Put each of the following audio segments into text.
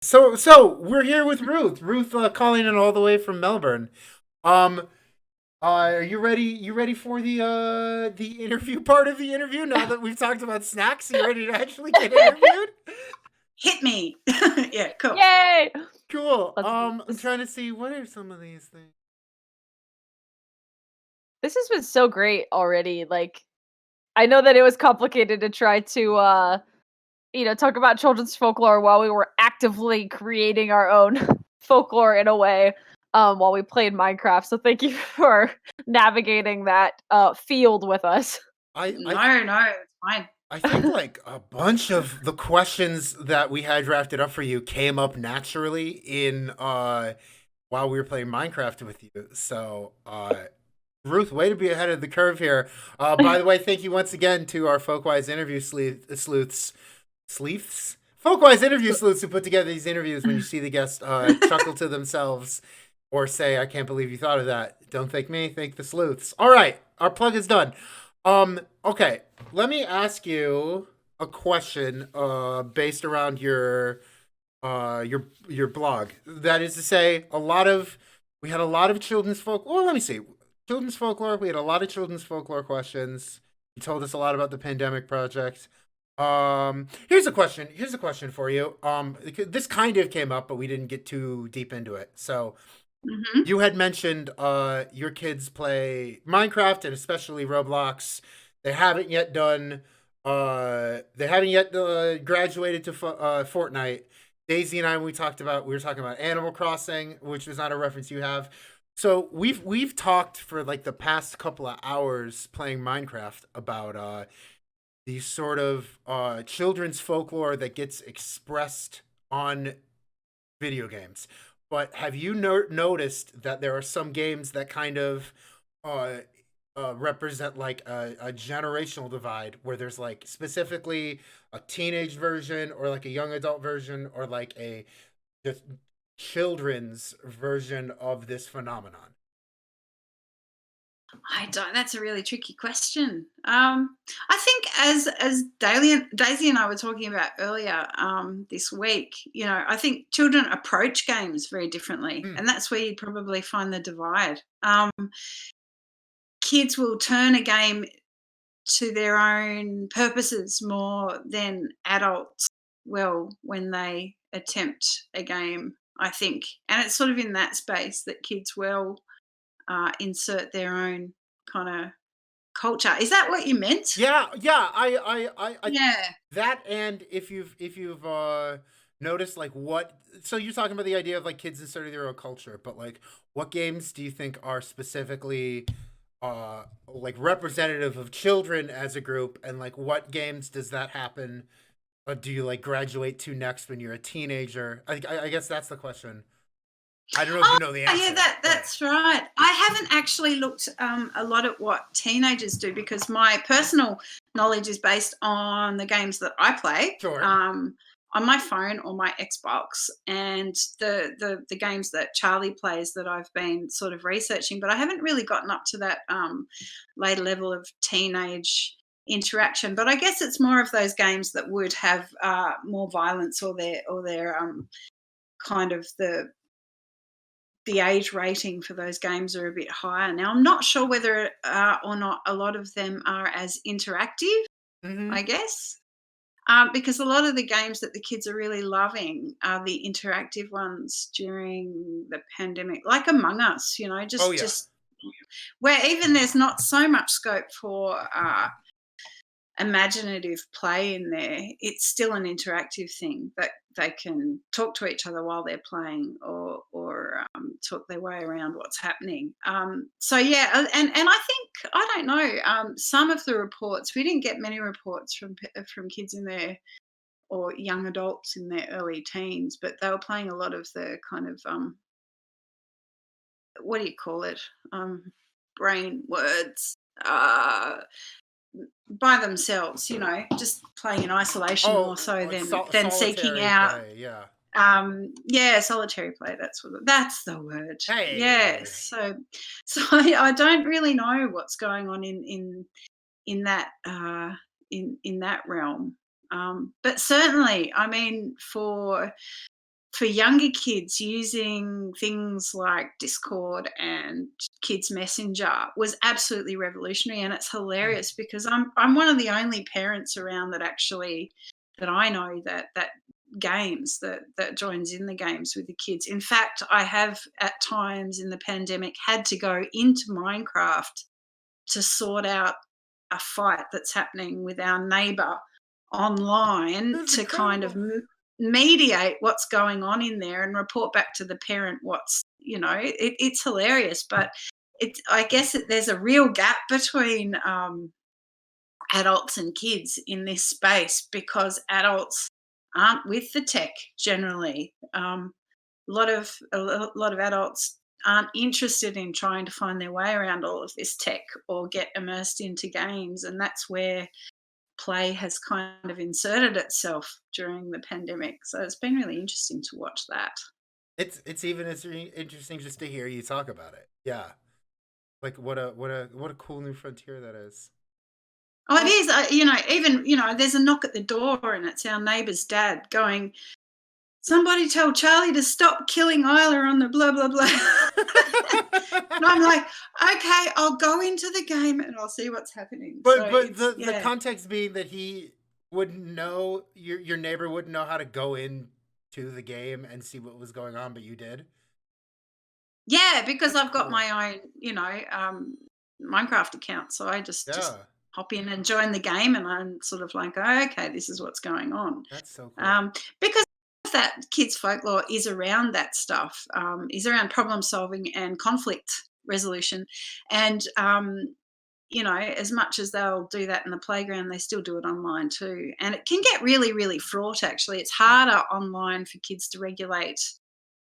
So we're here with Ruth. Ruth calling in all the way from Melbourne. Um, are you ready? You ready for the interview part of the interview? Now that we've talked about snacks, you ready to actually get interviewed? Hit me. Yeah, cool. Yay! Cool. Let's do I'm this. trying to see what are some of these things. This has been so great already. Like, I know that it was complicated to try to, talk about children's folklore while we were actively creating our own folklore in a way, while we played Minecraft. So thank you for navigating that field with us. I No, it's fine. I think like a bunch of the questions that we had drafted up for you came up naturally in while we were playing Minecraft with you. So Ruth, way to be ahead of the curve here. By the way, thank you once again to our Folkwise interview sleuths. Sleuths? Folkwise interview sleuths who put together these interviews when you see the guests chuckle to themselves or say, I can't believe you thought of that. Don't thank me, thank the sleuths. All right, our plug is done. Okay, let me ask you a question based around your blog. That is to say, we had a lot of children's folk. Well, let me see. Children's folklore. We had a lot of children's folklore questions. You told us a lot about the pandemic project. Here's a question. Here's a question for you. This kind of came up, but we didn't get too deep into it. So Hmm. you had mentioned your kids play Minecraft and especially Roblox. They haven't yet done they haven't yet graduated to Fortnite. Daisy and I we were talking about Animal Crossing, which was not a reference you have. So we've talked for like the past couple of hours playing Minecraft about these sort of children's folklore that gets expressed on video games. But have you noticed that there are some games that kind of uh, represent like a generational divide where there's like specifically a teenage version or like a young adult version or like a just children's version of this phenomenon? I don't. That's a really tricky question. I think as Daisy and I were talking about earlier this week, I think children approach games very differently, Hmm. and that's where you probably find the divide. Kids will turn a game to their own purposes more than adults will when they attempt a game, I think. And it's sort of in that space that kids will insert their own kind of culture. Is that what you meant? Yeah. I Yeah. that and if you've noticed like what so you're talking about the idea of like kids inserting their own culture, but like what games do you think are specifically like representative of children as a group and like what games does that happen do you like graduate to next when you're a teenager? I guess that's the question. I don't know if Oh, you know the yeah, answer, but that's right. I haven't actually looked a lot at what teenagers do because my personal knowledge is based on the games that I play sure. on my phone or my Xbox, and the games that Charlie plays that I've been sort of researching. But I haven't really gotten up to that later level of teenage interaction. But I guess it's more of those games that would have more violence or their kind of the age rating for those games are a bit higher. Now, I'm not sure whether or not a lot of them are as interactive, Mm-hmm. I guess, because a lot of the games that the kids are really loving are the interactive ones during the pandemic, like Among Us, Oh just yeah. just where even there's not so much scope for imaginative play in there, it's still an interactive thing that they can talk to each other while they're playing or talk their way around what's happening. So yeah, and I think I don't know. Some of the reports we didn't get many reports from kids in their or young adults in their early teens, but they were playing a lot of the kind of what do you call it? Brain words. By themselves, just playing in isolation more Oh, so than seeking solitary out. play, yeah. Yeah, solitary play. That's the word. Hey. Yes. So I don't really know what's going on in that in that realm. But certainly, I mean, for for younger kids, using things like Discord and Kids Messenger was absolutely revolutionary, and it's hilarious because I'm one of the only parents around that I know that games that joins in the games with the kids. In fact, I have at times in the pandemic had to go into Minecraft to sort out a fight that's happening with our neighbor online That's to kind of incredible. mediate what's going on in there and report back to the parent what's, it's hilarious. But I guess there's a real gap between adults and kids in this space because adults aren't with the tech generally. A lot of adults aren't interested in trying to find their way around all of this tech or get immersed into games, and that's where play has kind of inserted itself during the pandemic. So it's been really interesting to watch that. It's even interesting just to hear you talk about it. Yeah, like what a cool new frontier that is. Oh, it is. Even there's a knock at the door, and it's our neighbour's dad going, "Somebody tell Charlie to stop killing Isla on the blah blah blah." And I'm like, "Okay, I'll go into the game and I'll see what's happening." But So the context being that he wouldn't know, your neighbor wouldn't know how to go into the game and see what was going on, but you did. Yeah, because That's I've got cool. my own, Minecraft account, so I just Yeah, hop in and join the game, and I'm sort of like, oh, okay, this is what's going on. that's so cool. Because that kids folklore is around that stuff, is around problem solving and conflict resolution, and as much as they'll do that in the playground, they still do it online too, and it can get really, really fraught. Actually, it's harder online for kids to regulate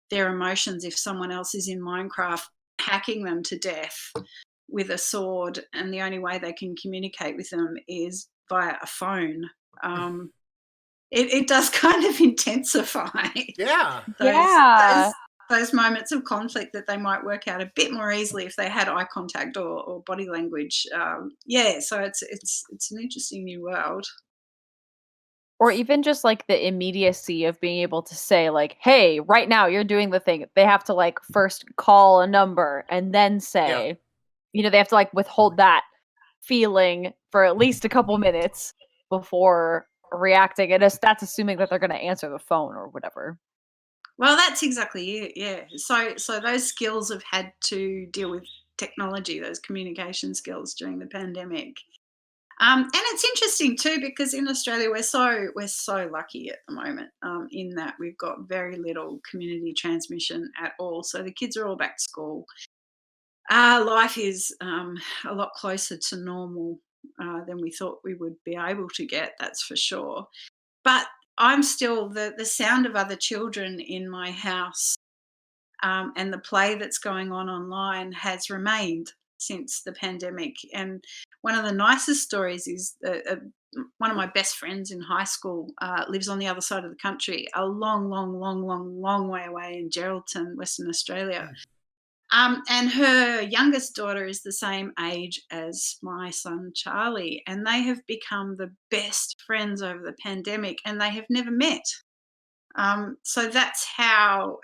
their emotions if someone else is in Minecraft hacking them to death with a sword, and the only way they can communicate with them is via a phone. It does kind of intensify Yeah, those, Yeah. those moments of conflict that they might work out a bit more easily if they had eye contact or body language. So it's an interesting new world. Or even just like the immediacy of being able to say like, "Hey, right now you're doing the thing." They have to like first call a number and then yeah. say, they have to like withhold that feeling for at least a couple minutes before reacting. And that's assuming that they're going to answer the phone or whatever. Well, that's exactly it. Yeah. So those skills have had to deal with technology, those communication skills during the pandemic. And it's interesting too because in Australia we're so lucky at the moment, in that we've got very little community transmission at all. So the kids are all back to school. Life is a lot closer to normal than we thought we would be able to get. That's for sure. But I'm still the sound of other children in my house, and the play that's going on online has remained since the pandemic. And one of the nicest stories is one of my best friends in high school lives on the other side of the country, a long, long, long, long, long way away in Geraldton, Western Australia. And her youngest daughter is the same age as my son Charlie, and they have become the best friends over the pandemic, and they have never met. So that's how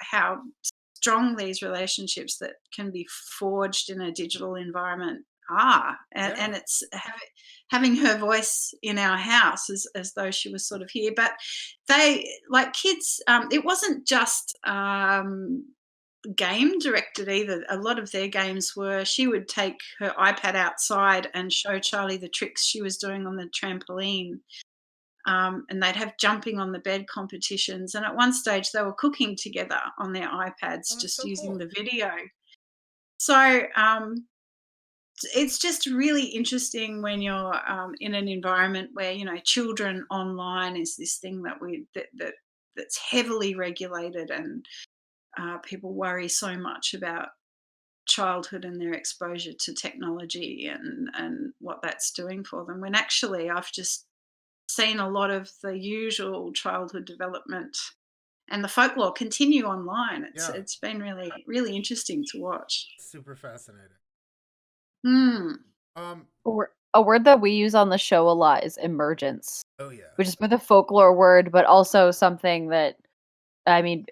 strong these relationships that can be forged in a digital environment are, and Yeah. it's having her voice in our house as though she was sort of here. But they like kids. It wasn't just game directed either. A lot of their games were she would take her iPad outside and show Charlie the tricks she was doing on the trampoline. And they'd have jumping on the bed competitions. And at one stage, they were cooking together on their Oh, iPads, that's just so using cool. the video. So it's just really interesting when you're in an environment where children online is this thing that's heavily regulated, and people worry so much about childhood and their exposure to technology and what that's doing for them. When actually, I've just seen a lot of the usual childhood development and the folklore continue online. It's Yeah, it's been really, really interesting to watch. super fascinating. Hmm. Um. A word that we use on the show a lot is emergence, Oh yeah. which is both a folklore word, but also something that I mean,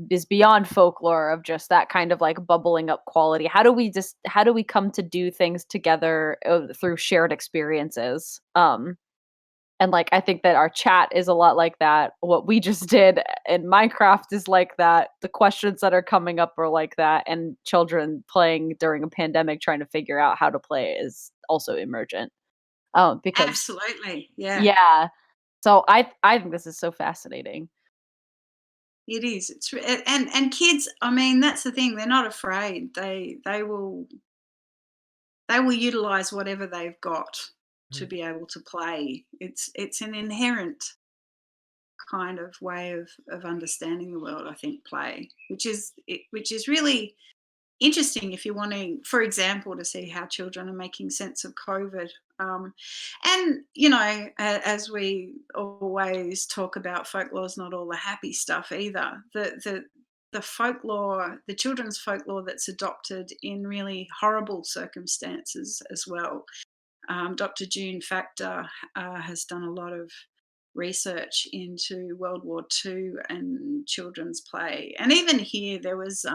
is beyond folklore of just that kind of like bubbling up quality. How do we come to do things together through shared experiences? And like I think that our chat is a lot like that. What we just did and Minecraft is like that. The questions that are coming up are like that. And children playing during a pandemic trying to figure out how to play is also emergent. Because Absolutely. Yeah, yeah. So I think this is so fascinating. it is. And kids, I mean, that's the thing. They're not afraid. They will utilize whatever they've got to Mm. be able to play. It's an inherent kind of way of understanding the world, I think, play, which is really interesting if you're wanting, for example, to see how children are making sense of COVID. And as we always talk about, folklore is not all the happy stuff either. The folklore, the children's folklore that's adopted in really horrible circumstances as well. Dr. June Factor has done a lot of research into World War II and children's play. And even here, there was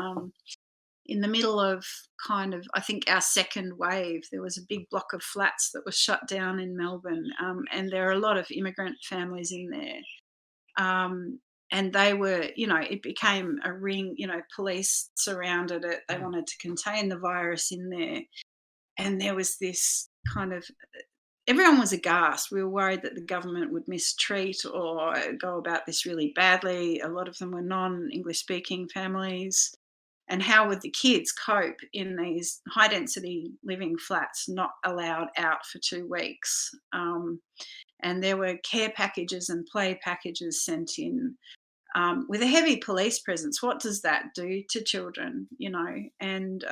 in the middle of kind of, I think, our second wave, there was a big block of flats that was shut down in Melbourne. And there are a lot of immigrant families in there. And they were, it became a ring, police surrounded it. They Mm. wanted to contain the virus in there. And there was this kind of, everyone was aghast. We were worried that the government would mistreat or go about this really badly. A lot of them were non-English speaking families. And how would the kids cope in these high density living flats, not allowed out for 2 weeks? And there were care packages and play packages sent in with a heavy police presence. What does that do to children? And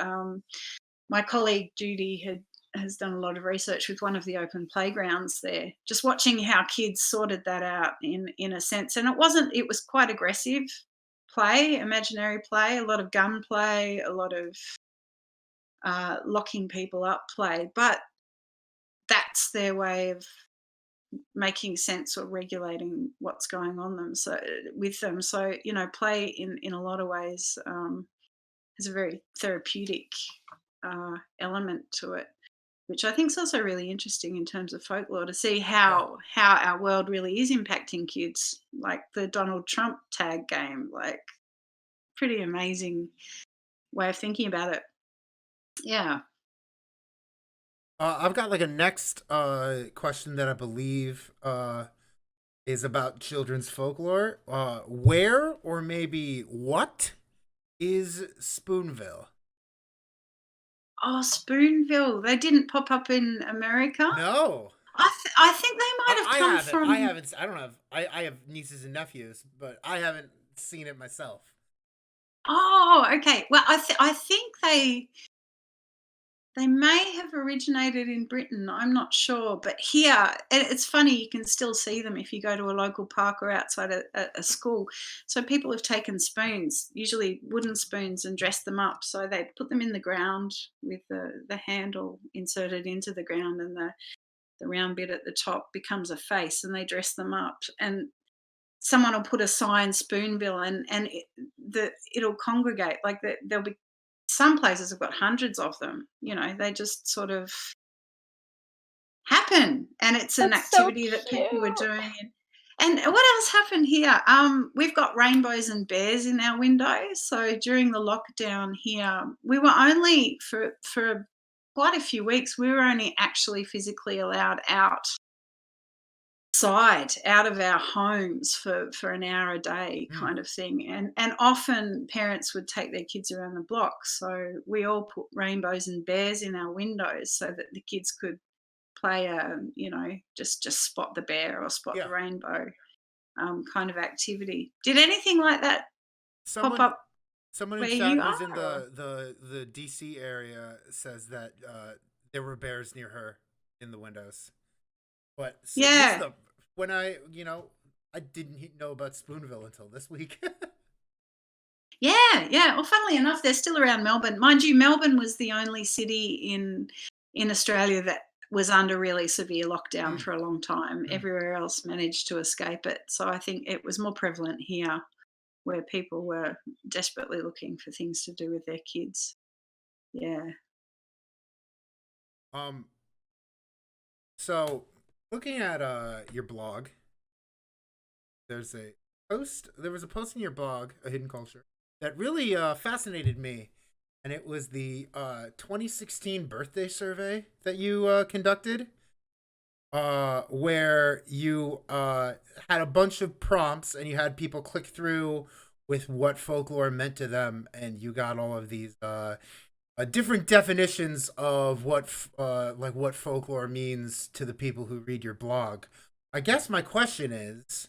my colleague Judy has done a lot of research with one of the open playgrounds there, just watching how kids sorted that out in a sense. And it was quite aggressive play, imaginary play, a lot of gun play, a lot of locking people up play, but that's their way of making sense or regulating what's going on them so with them. So play in a lot of ways has a very therapeutic element to it, which I think is also really interesting in terms of folklore, to see Yeah. how our world really is impacting kids, like the Donald Trump tag game. Like, pretty amazing way of thinking about it. Yeah. I've got like a next question that I believe is about children's folklore. Where or maybe what is Spoonville? Oh, Spoonville. They didn't pop up in America. No. I think they might have I come haven't. I from. haven't. I don't have. I have nieces and nephews, but I haven't seen it myself. Oh, okay. Well, I think they may have originated in Britain. I'm not sure, but here, and it's funny. You can still see them if you go to a local park or outside a school. So people have taken spoons, usually wooden spoons, and dressed them up. So they put them in the ground with the handle inserted into the ground, and the round bit at the top becomes a face, and they dress them up. And someone will put a sign Spoonville, and it'll congregate. Like there'll be some places have got hundreds of them. They just sort of happen, and it's an That's so activity that cute. people were doing. And what else happened here? We've got rainbows and bears in our windows. So during the lockdown here, we were only for quite a few weeks. We were only actually physically allowed outside, out of our homes for an hour a day, Mm. kind of thing. And often parents would take their kids around the block. So we all put rainbows and bears in our windows so that the kids could play just spot the bear or spot the Yeah. rainbow kind of activity. Did anything like that pop Someone up someone in where chat you who's in are? Or? the DC area says that there were bears near her in the windows. But this is Yeah. the when I didn't know about Spoonville until this week. Yeah, yeah. Well, funnily enough, they're still around Melbourne. Mind you, Melbourne was the only city in Australia that was under really severe lockdown Mm. for a long time. Mm. Everywhere else managed to escape it. So I think it was more prevalent here. where people were desperately looking for things to do with their kids. Yeah. Um, so looking at your blog, there's a there was a post in your blog, A Hidden Culture, that really fascinated me, and it was the 2016 birthday survey that you conducted, where you had a bunch of prompts and you had people click through with what folklore meant to them, and you got all of these different definitions of like what folklore means to the people who read your blog. I guess my question is,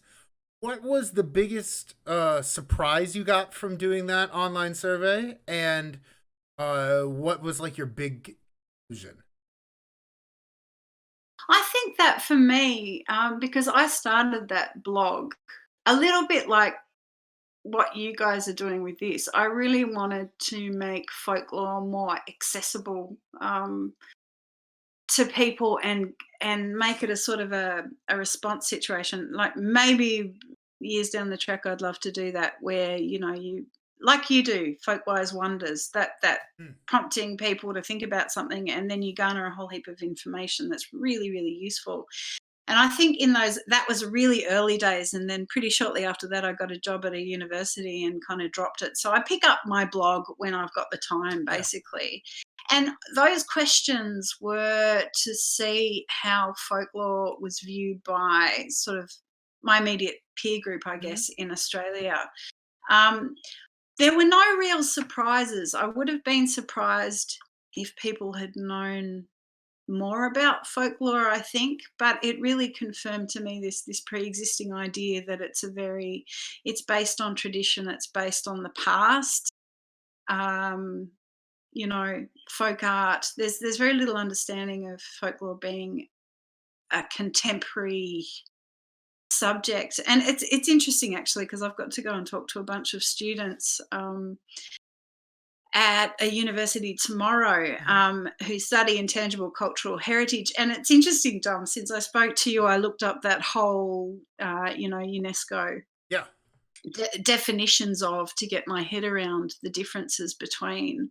what was the biggest surprise you got from doing that online survey, and what was like your big conclusion? I think that for me, because I started that blog a little bit like what you guys are doing with this, I really wanted to make folklore more accessible to people and make it a sort of a response situation. Like maybe years down the track, I'd love to do that where you like you do Folkwise wonders that Hmm. prompting people to think about something and then you garner a whole heap of information that's really really useful. And I think in those that was really early days, and then pretty shortly after that, I got a job at a university and kind of dropped it. So I pick up my blog when I've got the time, Yeah. basically. And those questions were to see how folklore was viewed by sort of my immediate peer group, I Hmm. guess, in Australia. Um, there were no real surprises. I would have been surprised if people had known more about folklore, I think, but it really confirmed to me this pre-existing idea that it's based on tradition, it's based on the past. Um, Folk art. There's very little understanding of folklore being a contemporary subject, and it's interesting actually because I've got to go and talk to a bunch of students. At a university tomorrow Hmm. who study intangible cultural heritage. And it's interesting, Dom, since I spoke to you, I looked up that whole, UNESCO Yeah. definitions of to get my head around the differences between.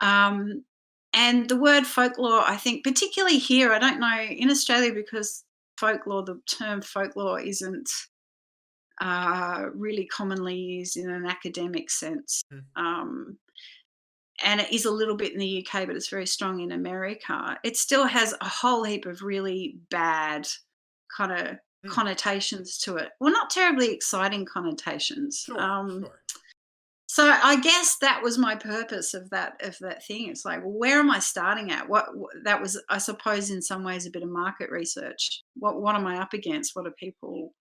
Um, and the word folklore, I think, particularly here, I don't know, in Australia, because folklore, the term folklore isn't really commonly used in an academic sense. Hmm. Um, and it is a little bit in the UK, but it's very strong in America. It still has a whole heap of really bad kind of Hmm. connotations to it. Well, not terribly exciting connotations. Sure. Sure. So I guess that was my purpose of that thing. It's like, well, where am I starting at? That was, I suppose, in some ways, a bit of market research. What am I up against? What do people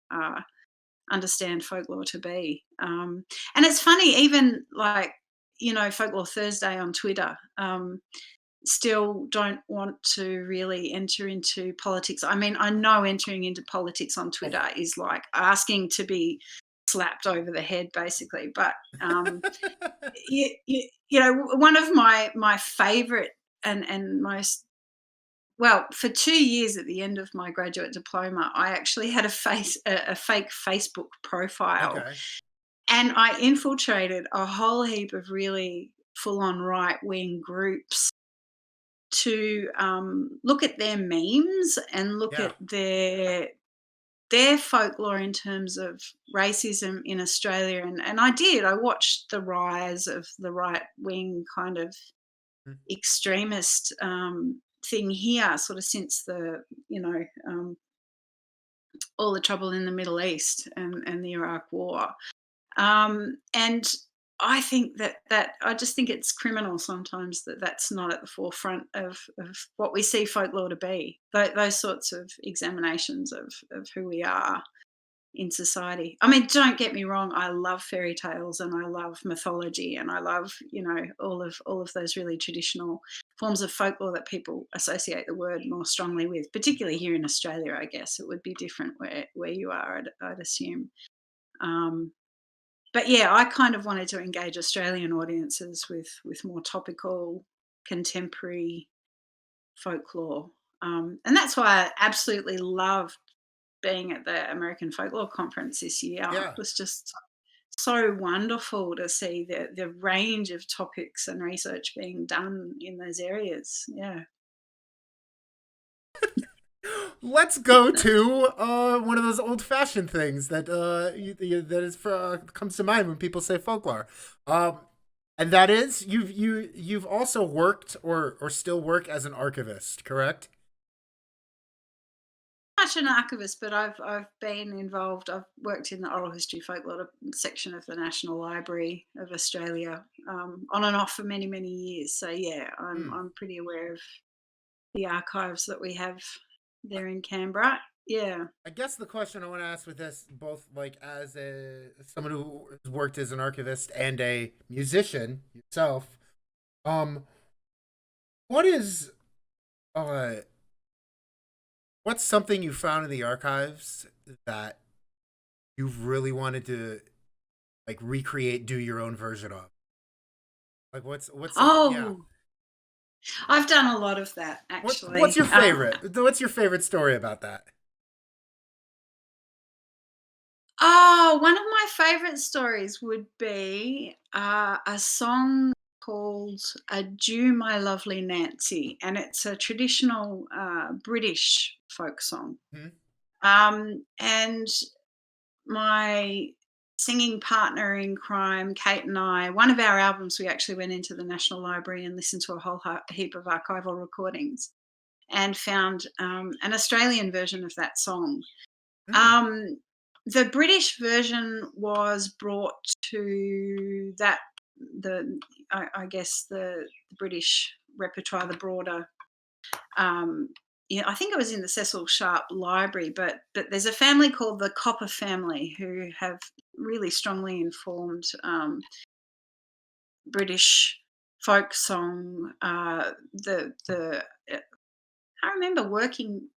understand folklore to be? And it's funny, even like Folklore Thursday on Twitter. Still don't want to really enter into politics. I mean, I know entering into politics on Oh. Twitter is like asking to be slapped over the head, basically. But one of my favorite and most well, for 2 years at the end of my graduate diploma, I actually had a fake Facebook profile, Okay. and I infiltrated a whole heap of really full on right wing groups to look at their memes and look Yeah. at their folklore in terms of racism in Australia. And I did. I watched the rise of the right wing kind of Hmm. extremist thing here, sort of since all the trouble in the Middle East and the Iraq War. And I think that I just think it's criminal sometimes that that's not at the forefront of what we see folklore to be. Those sorts of examinations of who we are in society. I mean, don't get me wrong. I love fairy tales and I love mythology and I love all of those really traditional forms of folklore that people associate the word more strongly with. Particularly here in Australia, I guess it would be different where you are. I'd assume. Um, but yeah, I kind of wanted to engage Australian audiences with more topical, contemporary folklore, and that's why I absolutely loved being at the American Folklore Conference this year. It Yeah. was just so wonderful to see the range of topics and research being done in those areas. Yeah. Let's go to one of those old-fashioned things that that is comes to mind when people say folklore, and that is you've also worked or still work as an archivist, correct? Much an archivist, but I've been involved. I've worked in the oral history folklore section of the National Library of Australia, on and off for many years. So yeah, Hmm. I'm pretty aware of the archives that we have there in Canberra. Yeah. I guess the question I want to ask with this, both like as someone who has worked as an archivist and a musician yourself, um, what is uh, what's something you found in the archives that you've really wanted to like recreate, do your own version of? Like what's something? Yeah. Oh, I've done a lot of that What's actually. your favorite? What's your favorite story about that? Oh, one of my favorite stories would be a song called "Adieu, My Lovely Nancy," and it's a traditional British folk song. Hmm? And my singing partner in crime, Kate and I, one of our albums, we actually went into the National Library and listened to a whole heap of archival recordings and found an Australian version of that song. Hmm. Um, the British version was brought to the I guess the British repertoire, the broader yeah, I think it was in the Cecil Sharp Library, but there's a family called the Copper family who have really strongly informed British folk song. I remember working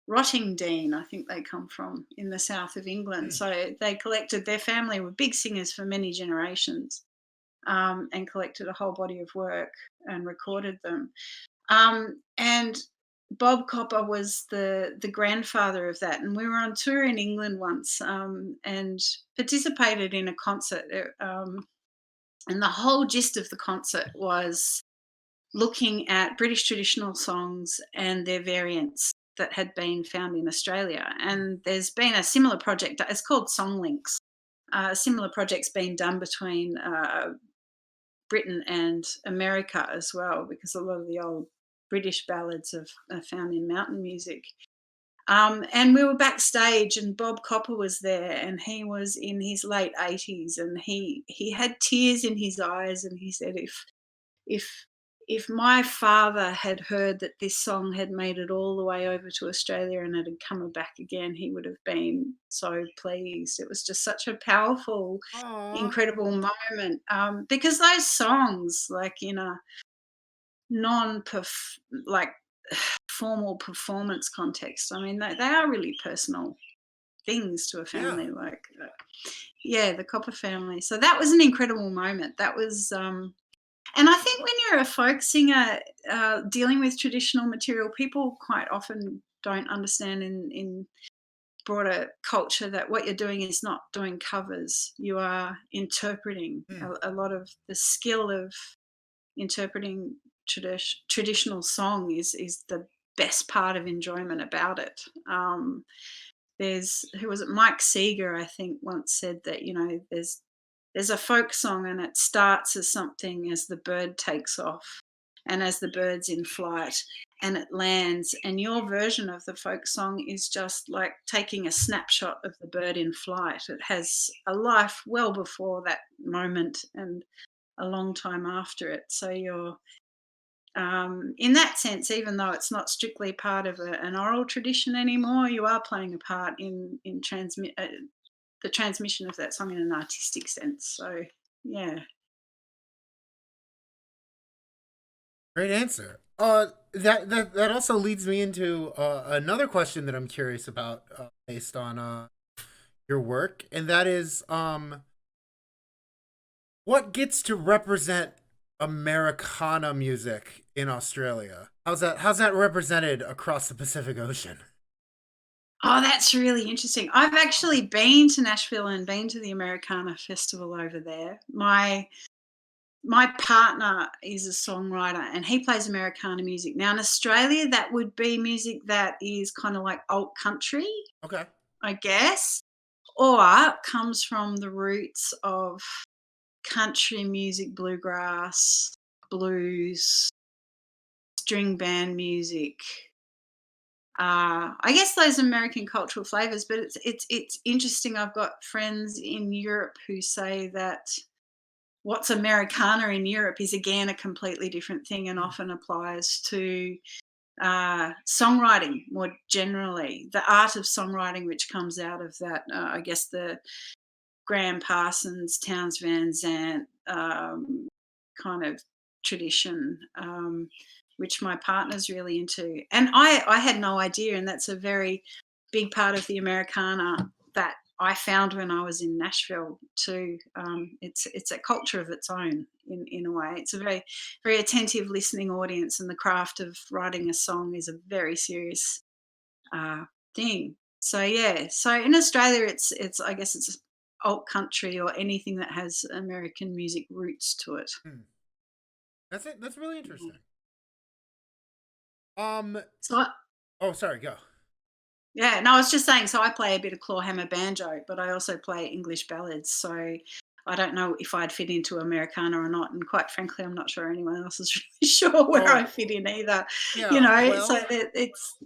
Rottingdean, I think they come from in the south of England. Hmm. So they collected, their family were big singers for many generations, and collected a whole body of work and recorded them. And Bob Copper was the grandfather of that, and we were on tour in England once, and participated in a concert. And the whole gist of the concert was looking at British traditional songs and their variants that had been found in Australia. And there's been a similar project. It's called Song Links. A similar project's been done between Britain and America as well, because a lot of the old British ballads are found in mountain music. And we were backstage, and Bob Copper was there, and he was in his late 80s, and he had tears in his eyes, and he said, if if my father had heard that this song had made it all the way over to Australia and it had come back again, he would have been so pleased. It was just such a powerful, Aw. incredible moment, because those songs, like in a non like formal performance context, I mean, they are really personal things to a Yeah. family. Like, yeah, the Copper family. So that was an incredible moment. That was, and I think when you're a folk singer dealing with traditional material, people quite often don't understand in broader culture that what you're doing is not doing covers. You are interpreting. Hmm. A lot of the skill of interpreting traditional song is the best part of enjoyment about it. There's who was it? Mike Seeger, I think, once said that there's a folk song and it starts as something as the bird takes off and as the bird's in flight and it lands, and your version of the folk song is just like taking a snapshot of the bird in flight. It has a life well before that moment and a long time after it. So you're in that sense, even though it's not strictly part of an oral tradition anymore, you are playing a part in the transmission of that song in an artistic sense. So, yeah. Great answer. That also leads me into another question that I'm curious about, based on your work, and that is, what gets to represent Americana music in Australia? How's that represented across the Pacific Ocean? Oh, that's really interesting. I've actually been to Nashville and been to the Americana Festival over there. My partner is a songwriter and he plays Americana music. Now in Australia, that would be music that is kind of like alt country, Okay. I guess, or comes from the roots of country music, bluegrass, blues, string band music. I guess those American cultural flavors, but it's interesting. I've got friends in Europe who say that what's Americana in Europe is again a completely different thing and often applies to songwriting more generally, the art of songwriting, which comes out of that, I guess, the Graham Parsons, Townes Van Zandt kind of tradition, which my partner's really into. And I had no idea, and that's a very big part of the Americana that I found when I was in Nashville too. It's a culture of its own in a way. It's a very, very attentive listening audience, and the craft of writing a song is a very serious thing. So yeah, so in Australia, it's I guess it's alt country or anything that has American music roots to it. That's it. That's really interesting. Um. So Oh, sorry. Go. yeah, no, I was just saying. So I play a bit of clawhammer banjo, but I also play English ballads. So I don't know if I'd fit into Americana or not, and quite frankly, I'm not sure anyone else is really sure where I fit in either. Yeah. So Well, it's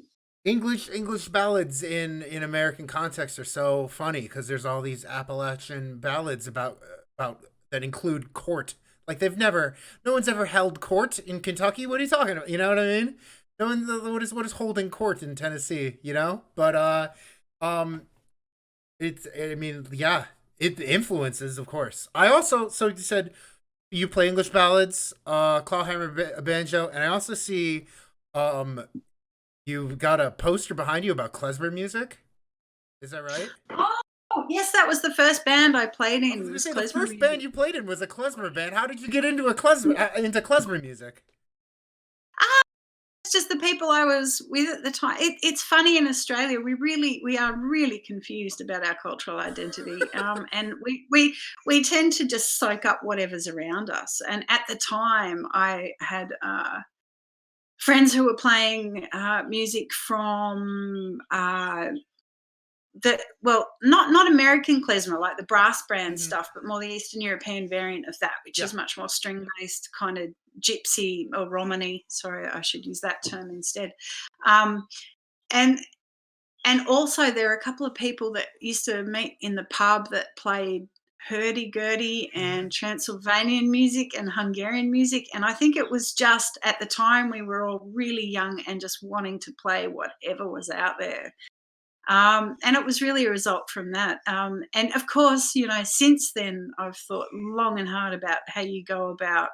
English ballads in American context are so funny because there's all these Appalachian ballads about that include court. Like no one's ever held court in Kentucky. What are you talking about? You know what I mean? No one. What is holding court in Tennessee? You know, but it's. I mean, yeah, it influences, of course. I also so you said you play English ballads, clawhammer banjo, and I also see, you've got a poster behind you about klezmer music. Is that right? oh yes, that was the first band I played I in. was gonna Was say the klezmer first music. band you played in was a klezmer band. How did you get into into klezmer music? It's just the people I was with at the time. It's funny in Australia. We are really confused about our cultural identity, and we tend to just soak up whatever's around us. And at the time, I had friends who were playing music from not American klezmer like the brass band stuff, but more the Eastern European variant of that, which is much more string based, kind of gypsy or Romany. Sorry, I should use that term instead. And also there are a couple of people that used to meet in the pub that played hurdy-gurdy and Transylvanian music and Hungarian music. And I think it was just at the time we were all really young and just wanting to play whatever was out there. And it was really a result from that. And of course, since then, I've thought long and hard about how you go about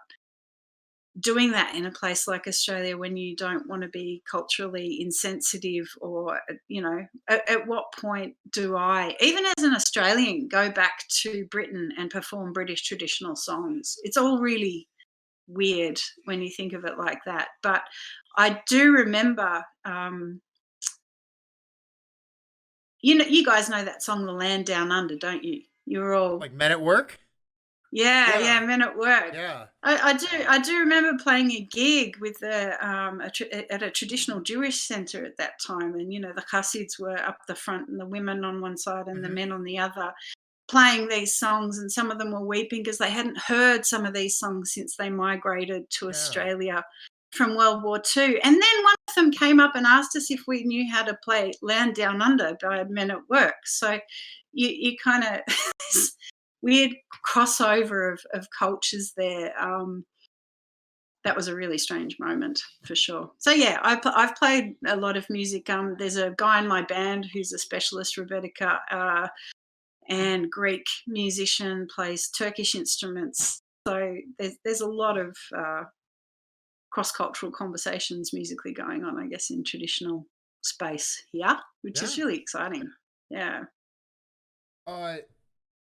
doing that in a place like Australia when you don't want to be culturally insensitive, or, at what point do I, even as an Australian, go back to Britain and perform British traditional songs? It's all really weird when you think of it like that. But I do remember, you guys know that song, The Land Down Under, don't you? You're all Like Men at Work? yeah, Men at Work. Yeah. I do remember playing a gig with at a traditional Jewish center at that time, and the Hasids were up the front and the women on one side and the men on the other, playing these songs, and some of them were weeping because they hadn't heard some of these songs since they migrated to Australia from World War II. And then one of them came up and asked us if we knew how to play Land Down Under by Men at Work. So you kind of this weird crossover of cultures there. That was a really strange moment for sure. So yeah, I've played a lot of music. There's a guy in my band who's a specialist Rebecca, and Greek musician, plays Turkish instruments. So there's a lot of cross-cultural conversations musically going on, I guess, in traditional space here, which is really exciting. Yeah.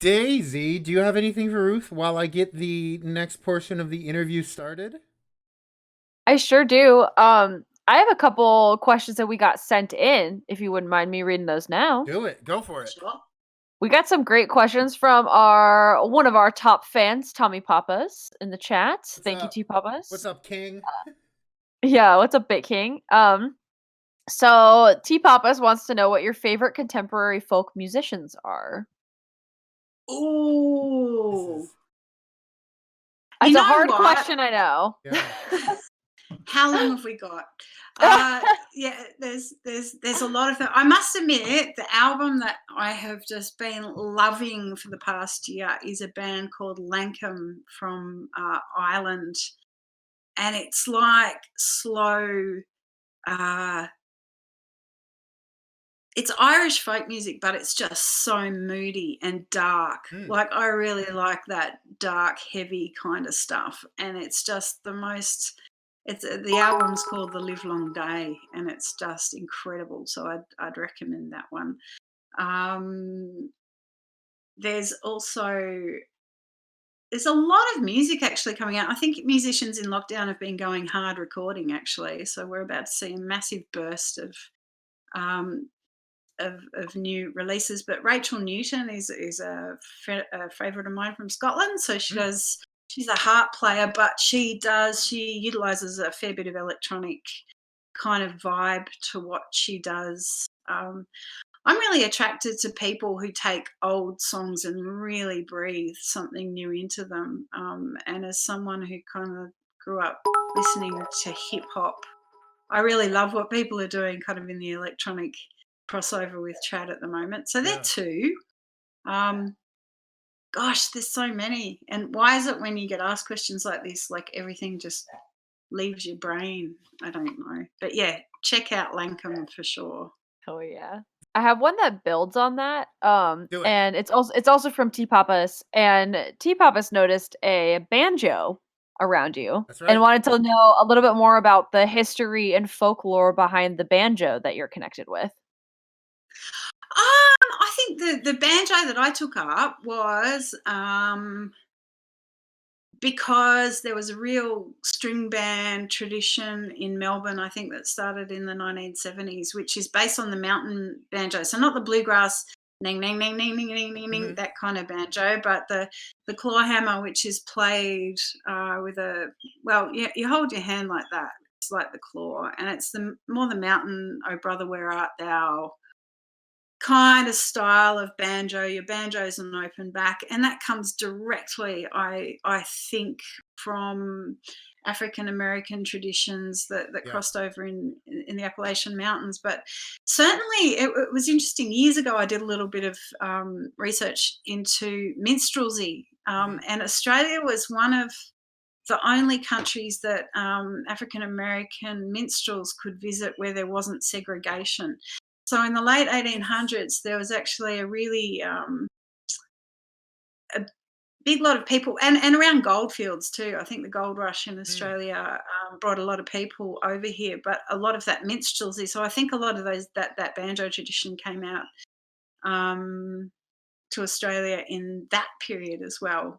Daisy, do you have anything for Ruth while I get the next portion of the interview started? I sure do. I have a couple questions that we got sent in, if you wouldn't mind me reading those now. Do it. Go for it. Sure. We got some great questions from one of our top fans, Tommy Papas, in the chat. Thank you, up? T Papas. What's up, King? Yeah, what's up, Bit King? So T Papas wants to know what your favorite contemporary folk musicians are. Ooh. It's You a know hard what? question, I know. Yeah. How long have we got? Yeah, there's a lot of them. I must admit, the album that I have just been loving for the past year is a band called Lankum from Ireland, and it's like slow. It's Irish folk music, but it's just so moody and dark. Like, I really like that dark, heavy kind of stuff, and it's just the most. It's the album's called The Livelong Day, and it's just incredible. So I'd recommend that one. There's a lot of music actually coming out. I think musicians in lockdown have been going hard recording actually. So we're about to see a massive burst um, of new releases. But Rachel Newton is a favourite of mine from Scotland. So she's a harp player, but she utilises a fair bit of electronic kind of vibe to what she does. I'm really attracted to people who take old songs and really breathe something new into them. And as someone who kind of grew up listening to hip hop, I really love what people are doing kind of in the electronic crossover with trad at the moment. So they're two. Gosh, there's so many. And why is it when you get asked questions like this, like everything just leaves your brain? I don't know. But yeah, check out Lankum for sure. Oh yeah. I have one that builds on that. Do it. And it's also from T Papas, and T Papas noticed a banjo around you. That's right. And wanted to know a little bit more about the history and folklore behind the banjo that you're connected with. I think the banjo that I took up was because there was a real string band tradition in Melbourne, I think, that started in the 1970s, which is based on the mountain banjo. So not the bluegrass, ning, ning, ning, ning, ning, ning, ning, ning, that kind of banjo, but the claw hammer, which is played with you hold your hand like that. It's like the claw, and it's more the mountain, oh brother, where art thou, kind of style of banjo. Your banjo's an open back, and that comes directly, I think, from African American traditions that crossed over in the Appalachian Mountains. But certainly it was interesting. Years ago I did a little bit of research into minstrelsy, and Australia was one of the only countries that African American minstrels could visit where there wasn't segregation. So in the late 1800s, there was actually a really a big lot of people, and around goldfields too. I think the gold rush in Australia brought a lot of people over here, but a lot of that minstrelsy. So I think a lot of that banjo tradition came out to Australia in that period as well.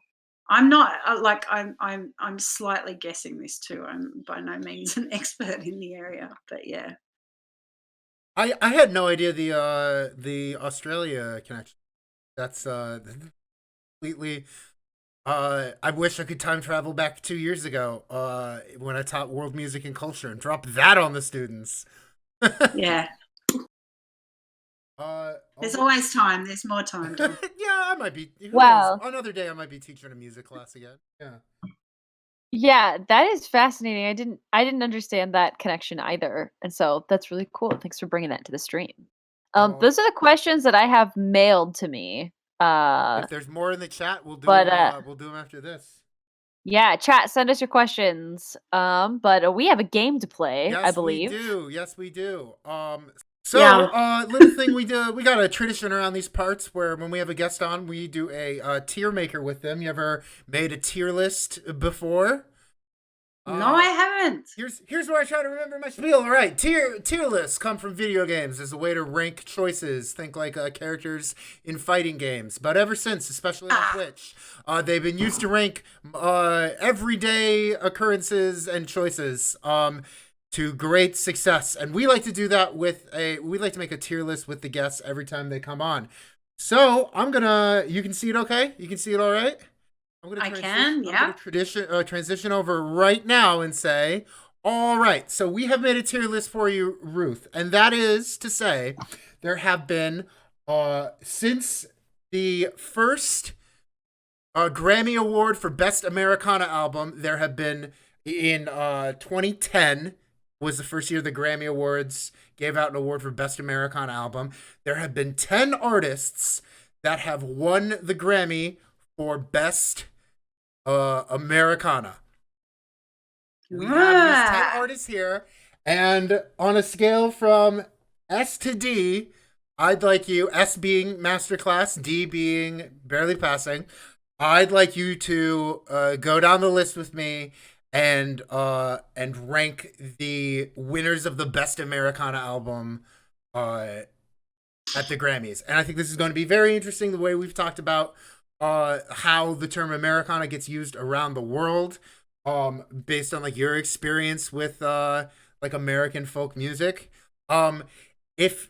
I'm not I'm slightly guessing this too. I'm by no means an expert in the area, but yeah. I had no idea the Australia connection. That's completely. I wish I could time travel back 2 years ago when I taught world music and culture and drop that on the students. Yeah. There's always time. There's more time. Yeah, I might be. Wow. Another day I might be teaching a music class again. Yeah. Yeah, that is fascinating. I didn't understand that connection either. And so that's really cool. Thanks for bringing that to the stream. Those are the questions that I have mailed to me. If there's more in the chat, we'll do them after this. Yeah, chat, send us your questions. But we have a game to play, I believe. Yes, we do. Little thing we do, we got a tradition around these parts where when we have a guest on, we do a tier maker with them. You ever made a tier list before? No, I haven't. Here's where I try to remember my spiel. All right, tier lists come from video games as a way to rank choices. Think like characters in fighting games. But ever since, especially on Twitch, they've been used to rank everyday occurrences and choices. to great success. And we like to do that we like to make a tier list with the guests every time they come on. So you can see it okay? You can see it all right? I'm gonna transition over right now and say, all right, so we have made a tier list for you, Ruth, and that is to say there have been, since the first Grammy Award for Best Americana Album, there have been, in 2010 was the first year the Grammy Awards gave out an award for Best Americana Album. There have been 10 artists that have won the Grammy for Best Americana. We have these 10 artists here, and on a scale from S to D, I'd like you, S being masterclass, D being barely passing, I'd like you to go down the list with me and rank the winners of the Best Americana Album at the Grammys. And I think this is going to be very interesting, the way we've talked about how the term Americana gets used around the world, based on like your experience with like American folk music. If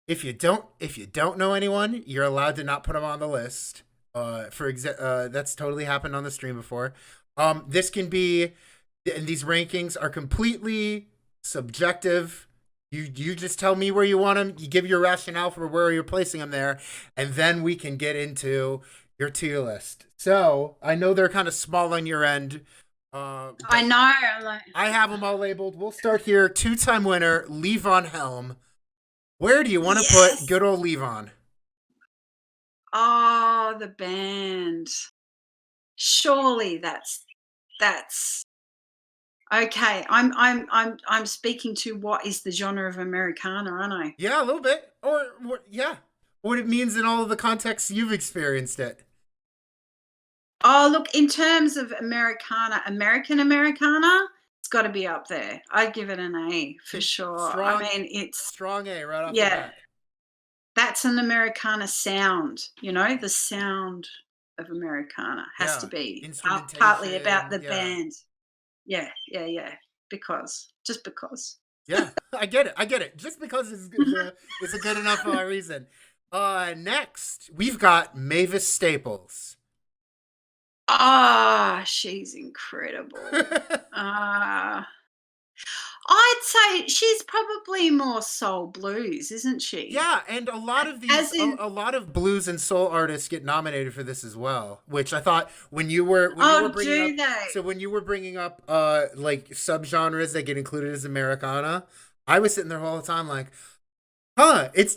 you don't know anyone, you're allowed to not put them on the list. That's totally happened on the stream before. This can be, and these rankings are completely subjective. You just tell me where you want them. You give your rationale for where you're placing them there, and then we can get into your tier list. So I know they're kind of small on your end. I know. I have them all labeled. We'll start here. 2-time winner, Levon Helm. Where do you want to put good old Levon? Oh, the band. Surely that's okay. I'm speaking to what is the genre of Americana, aren't I? Yeah, a little bit. Or what it means in all of the contexts you've experienced it. Oh, look, in terms of Americana, American Americana, it's got to be up there. I'd give it an A for sure. It's strong A right off the bat. That's an Americana sound, the sound of Americana has to be partly about the band. Yeah. Just because. Yeah, I get it. Just because is a good enough reason. Next, we've got Mavis Staples. She's incredible. I'd say she's probably more soul blues, isn't she? Yeah, and a lot of these, a lot of blues and soul artists get nominated for this as well. Which I thought when you were bringing up like subgenres that get included as Americana, I was sitting there all the time like, it's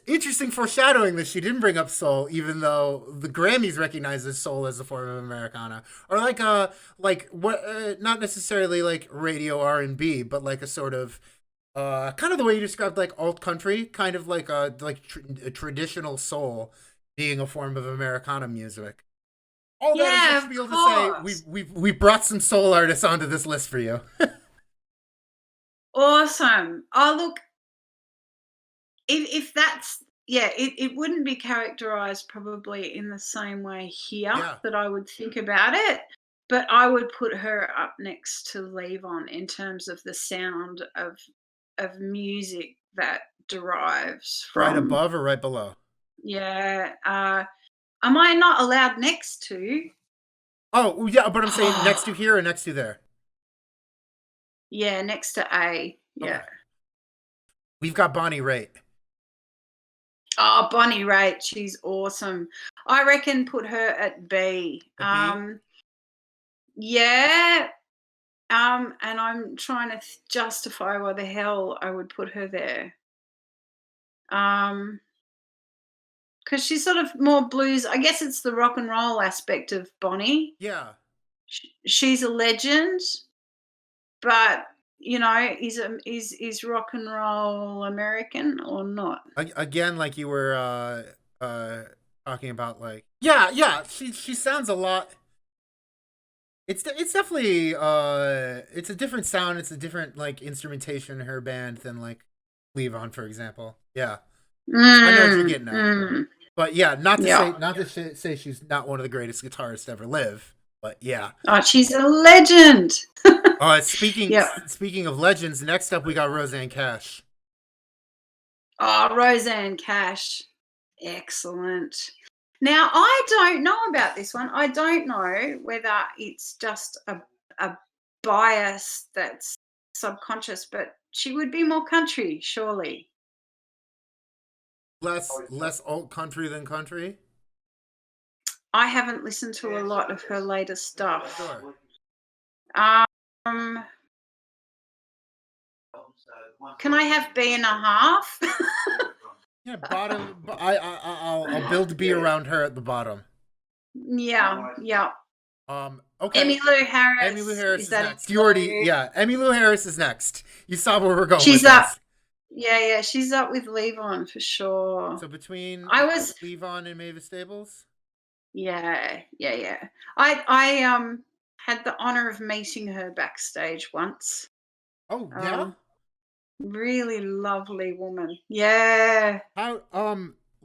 interesting foreshadowing that she didn't bring up soul, even though the Grammys recognizes soul as a form of Americana, or not necessarily like radio R&B, but like a sort of kind of the way you described like alt country, kind of like a traditional soul being a form of Americana music. All that is just to be able to say we brought some soul artists onto this list for you. Awesome. Oh, look. If that's it wouldn't be characterized probably in the same way here that I would think about it, but I would put her up next to Levon in terms of the sound of music that derives from right above or right below. Yeah. Am I not allowed next to? Oh yeah, but I'm saying next to here or next to there. Yeah, next to A. Yeah. Okay. We've got Bonnie Raitt. Oh, Bonnie Raitt, she's awesome. I reckon put her at B. Yeah. And I'm trying to justify why the hell I would put her there. Because she's sort of more blues. I guess it's the rock and roll aspect of Bonnie. Yeah. She's a legend, but is rock and roll American or not? Again, like you were talking about, like she sounds a lot. It's definitely it's a different sound. It's a different like instrumentation in her band than like Levon, for example. Yeah, I know what you're getting at. But yeah, not to say she's not one of the greatest guitarists to ever live. But yeah, she's a legend. Speaking Yeah. speaking of legends, next up we got Roseanne Cash. Oh, Roseanne Cash. Excellent. Now, I don't know about this one. I don't know whether it's just a bias that's subconscious, but she would be more country, surely. Less alt country than country. I haven't listened to a lot of her latest stuff. Sure. Um, can I have B and a half? Yeah, bottom. I'll build B around her at the bottom. Yeah. Okay. Emmylou Harris. Emmylou Harris is that next. You already, yeah. Emmylou Harris is next. You saw where we're going. She's with up. this. Yeah, she's up with Levon for sure. So between Levon and Mavis Staples. Yeah. I had the honor of meeting her backstage once. Oh yeah. Really lovely woman. Yeah. How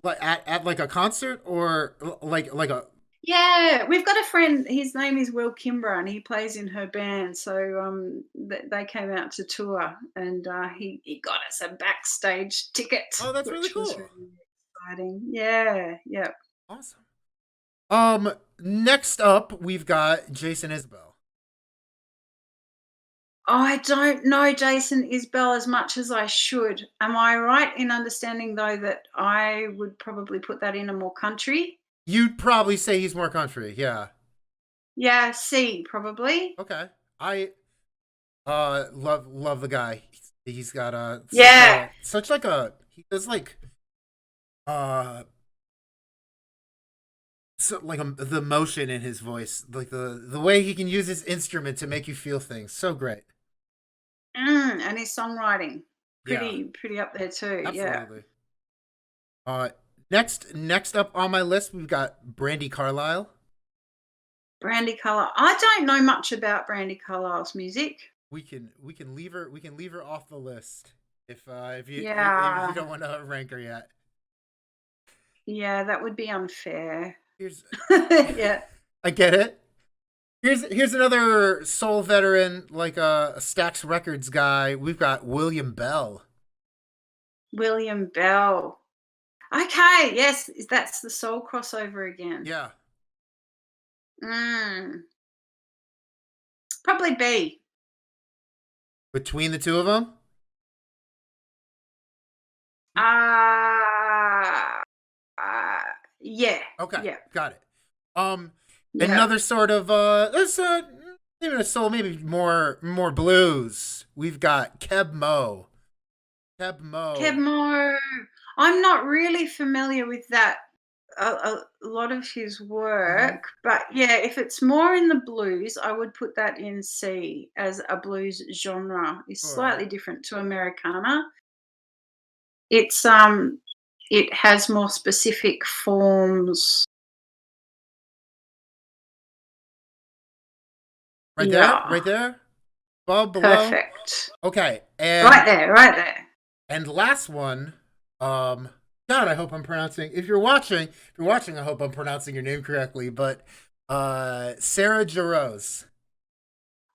like at like a concert or like a. Yeah, we've got a friend. His name is Will Kimbrough, and he plays in her band. So they came out to tour, and he got us a backstage ticket. Oh, that's really cool. Was really exciting. Yeah. Awesome. Next up we've got Jason Isbell. I don't know Jason Isbell as much as I should. Am I right in understanding though that I would probably put that in a more country? You'd probably say he's more country, yeah. Yeah, C probably. Okay. I love the guy. He's got such like a he does like so like the motion in his voice, like the way he can use his instrument to make you feel things. So great. And his songwriting pretty up there too. Absolutely. Yeah. Next up on my list, we've got Brandi Carlile. Brandi Carlile. I don't know much about Brandi Carlile's music. We can leave her off the list if you don't want to rank her yet. Yeah, that would be unfair. Yeah. I get it. Here's another soul veteran, like a Stax Records guy. We've got William Bell. William Bell. Okay, yes, that's the soul crossover again. Yeah. Probably B. Between the two of them? Yeah. Okay. Yeah. Got it. Another sort of maybe a soul, maybe more blues. We've got Keb Mo. I'm not really familiar with that. A lot of his work, but yeah, if it's more in the blues, I would put that in C as a blues genre. It's slightly different to Americana. It's it has more specific forms. Right there. Above, below. Perfect. Okay, and right there. And last one, God, I hope I'm pronouncing. If you're watching, I hope I'm pronouncing your name correctly. But Sarah Jarosz.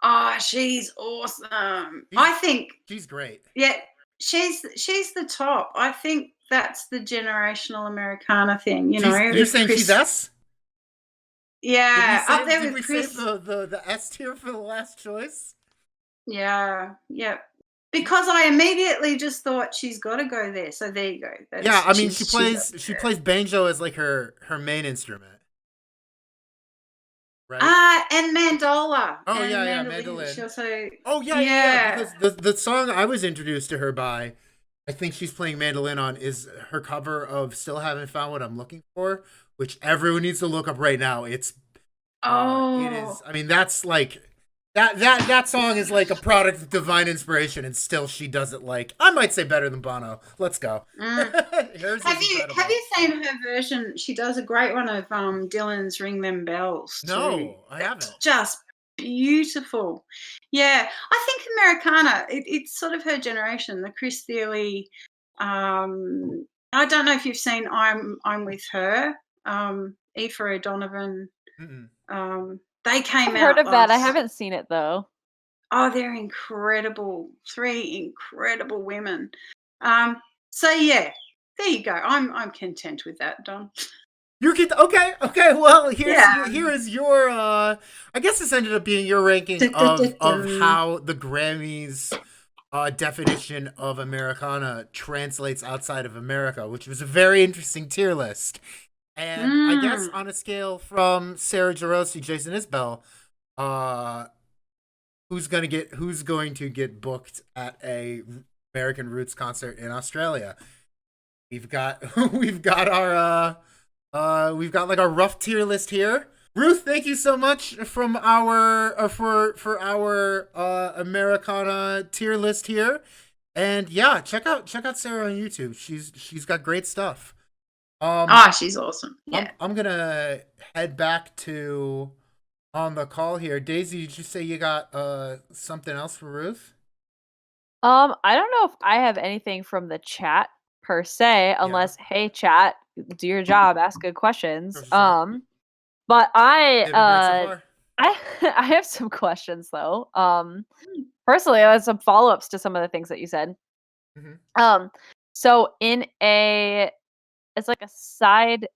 Oh, she's awesome. I think she's great. Yeah, she's the top. I think that's the generational Americana thing. You're saying she's S? Yeah, up there with Chris. Save the S tier for the last choice? Yeah. Because I immediately just thought she's got to go there. So there you go. I mean, she plays banjo as like her main instrument, right? And mandola. Oh and yeah, mandolin. She also. Oh yeah. Because the song I was introduced to her by, I think she's playing mandolin on, is her cover of "Still Haven't Found What I'm Looking For," which everyone needs to look up right now. It's it is. I mean, that's like. That song is like a product of divine inspiration, and still she does it like, I might say, better than Bono. Let's go. Have you seen her version? She does a great one of Dylan's "Ring Them Bells" too. No, I haven't. It's just beautiful. Yeah, I think Americana. It's sort of her generation. The Chris Thile. I don't know if you've seen "I'm With Her." Aoife O'Donovan. They came out. I've heard of that. I haven't seen it though. Oh, they're incredible. 3 incredible women. So yeah, there you go. I'm content with that, Don. You get okay. Well, Yeah. here is your. I guess this ended up being your ranking of how the Grammys definition of Americana translates outside of America, which was a very interesting tier list. And I guess on a scale from Sarah Jarosz to Jason Isbell, who's going to get booked at a American Roots concert in Australia? We've got we've got like a rough tier list here. Ruth, thank you so much from our for our Americana tier list here. And yeah, check out Sarah on YouTube. She's got great stuff. She's awesome. Yeah. I'm gonna head back to on the call here. Daisy, did you say you got something else for Ruth? I don't know if I have anything from the chat per se, unless hey chat, do your job, ask good questions. Sure. But I I I have some questions though. Personally, I have some follow-ups to some of the things that you said. Mm-hmm. So it's like a side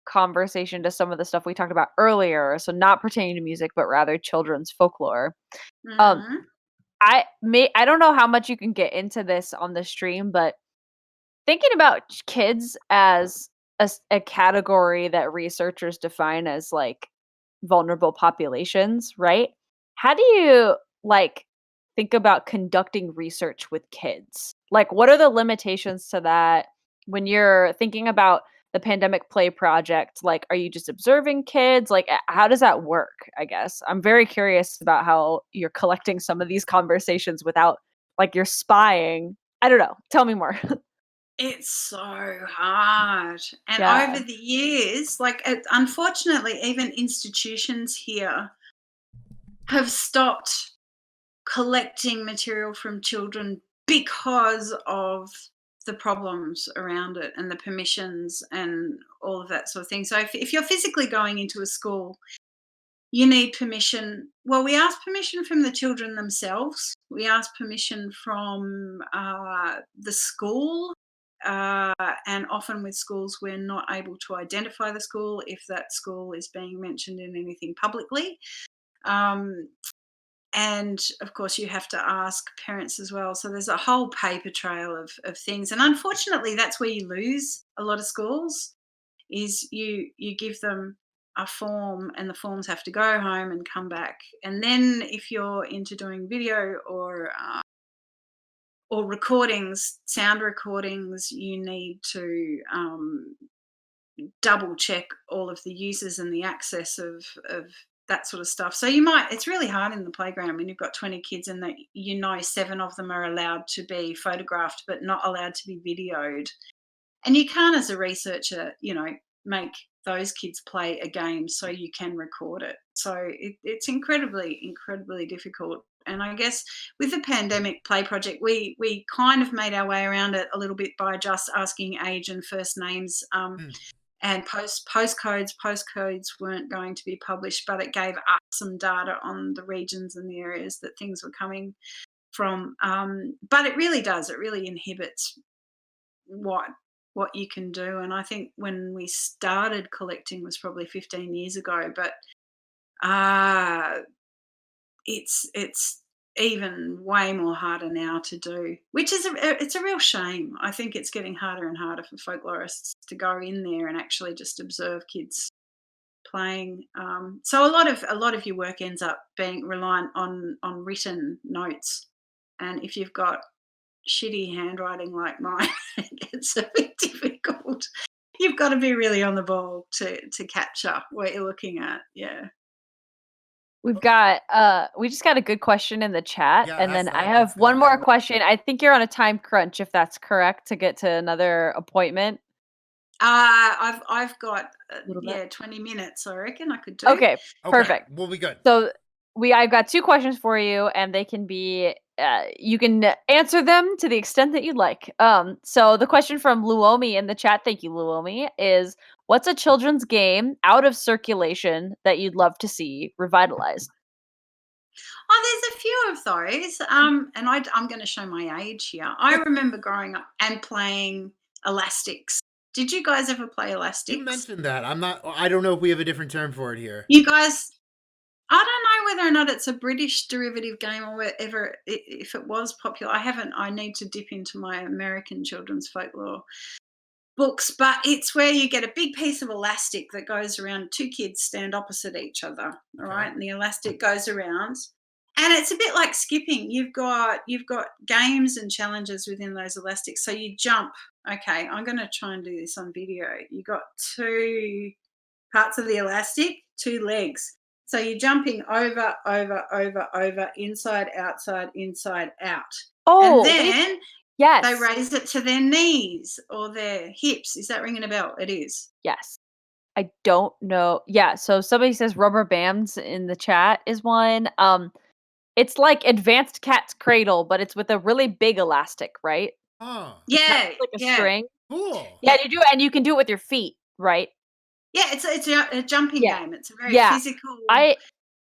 conversation to some of the stuff we talked about earlier. So not pertaining to music, but rather children's folklore. Mhm. I don't know how much you can get into this on the stream, but thinking about kids as a category that researchers define as like vulnerable populations, right? How do you like think about conducting research with kids? Like, what are the limitations to that when you're thinking about the pandemic play project? Like, are you just observing kids? Like, how does that work? I guess I'm very curious about how you're collecting some of these conversations without like you're spying. I don't know. Tell me more. It's so hard. And Yeah. over the years, unfortunately, even institutions here have stopped collecting material from children because of the problems around it and the permissions and all of that sort of thing. So if you're physically going into a school, you need permission. Well, we ask permission from the children themselves. We ask permission from the school. And often with schools, we're not able to identify the school if that school is being mentioned in anything publicly. And of course, you have to ask parents as well. So there's a whole paper trail of things. And unfortunately, that's where you lose a lot of schools is you give them a form and the forms have to go home and come back. And then if you're into doing video or recordings, sound recordings, you need to double check all of the users and the access of that sort of stuff. So it's really hard in the playground when you've got 20 kids and that 7 of them are allowed to be photographed but not allowed to be videoed. And you can't, as a researcher, make those kids play a game so you can record it. So it's incredibly, incredibly difficult. And I guess with the pandemic play project, we kind of made our way around it a little bit by just asking age and first names. And postcodes weren't going to be published, but it gave us some data on the regions and the areas that things were coming from. But it really inhibits what you can do. And I think when we started collecting was probably 15 years ago, but it's even way more harder now to do, which is it's a real shame. I think it's getting harder and harder for folklorists to go in there and actually just observe kids playing. So a lot of your work ends up being reliant on written notes, and if you've got shitty handwriting like mine, it gets a bit difficult. You've got to be really on the ball to capture what you're looking at. Yeah. We've got we just got a good question in the chat, Yeah, and then I that's have good. one more question. I think you're on a time crunch, if that's correct, to get to another appointment. I've got Little bit. 20 minutes. I reckon I could do. Okay, perfect. We'll be good. So I've got 2 questions for you, and they can be you can answer them to the extent that you'd like. So the question from Luomi in the chat, thank you, Luomi, is what's a children's game out of circulation that you'd love to see revitalized? Oh, there's a few of those. And I'm going to show my age here. I remember growing up and playing elastics. Did you guys ever play You elastics? mentioned that. I don't know if we have a different term for it here. You guys, I don't know whether or not it's a British derivative game or whatever. If it was popular, I need to dip into my American children's folklore books, but it's where you get a big piece of elastic that goes around. Two kids stand opposite each other, all right, and the elastic goes around, and it's a bit like skipping. You've got games and challenges within those elastics. So you jump. Okay, I'm going to try and do this on video. You got two parts of the elastic, two legs. So you're jumping over, inside, outside, inside, out. Oh, and then yes. they raise it to their knees or their hips. Is that ringing a bell? It is. Yes. I don't know. Yeah, so somebody says rubber bands in the chat is one. It's like advanced cat's cradle, but it's with a really big elastic, right? Oh. Yeah. Like a string. Cool. Yeah, you do, and you can do it with your feet, right? Yeah, it's a jumping game. It's a very physical.